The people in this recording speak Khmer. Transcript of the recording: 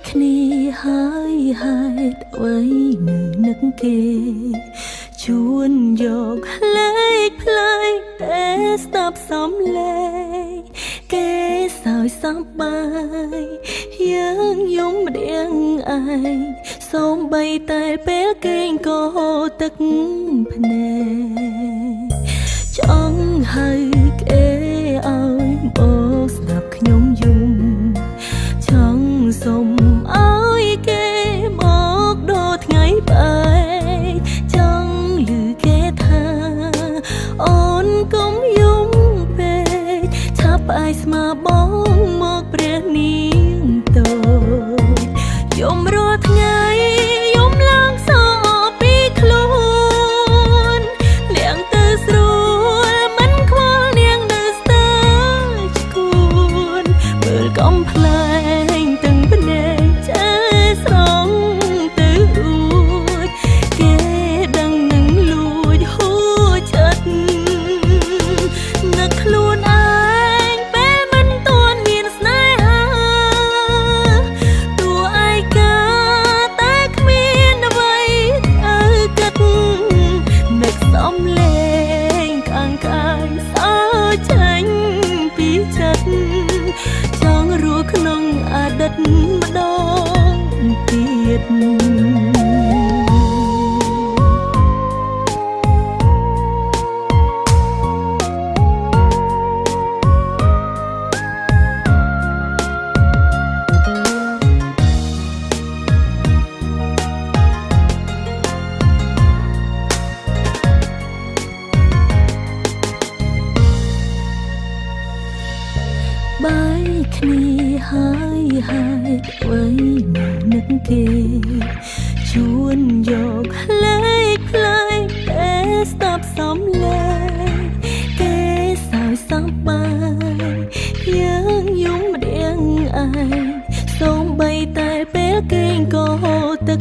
គ្នាហើយហេតុអ្វីនៅនឹកគេជួនយកលេខផ្លែកតែស្ដាប់សំឡេងគេសើចសប្បាយយើងយំម្ដងឯងសូម្បីតែពេលគេងក៏ទឹកភ្នែកចង់ហៅគេឲ្យមកស្ដាប់ខ្ញុំយំចង់សុំឲ្យគេមកដល់ថ្ងៃបែកចង់ឮគេថាអូនកុំយំពេកឆាប់ផ្អែកស្មាបងមកព្រះនាងតូចយំរាល់ថ្ងៃយំឡើងសោពីខ្លួននាងទៅស្រួលមិនខ្វល់នាងនៅស្ទើរឈួនមើលកំប្លែងទាំងភ្នែកចេះស្រង់ទៅអួតគេដឹងនឹងលួចហួចចិត្តនឹកខ្លួនឯងពេលមិនទាន់មានស្នេហាតួឯកាតែគ្មានអ្វីឲ្យគិតនឹកសំលេងខាងកាយសើចេញពីចិត្តចង់រស់ក្នុងអតីតម្ដងទៀតបាយគ្នាហើយហេតុអ្វីនៅនឹកគេជួនយកលេខផ្លែកតែស្ដាប់សំឡេងគេសើចសប្បាយយើងយំម្ដងឯងសូម្បីតែពេលគេងក៏ទឹក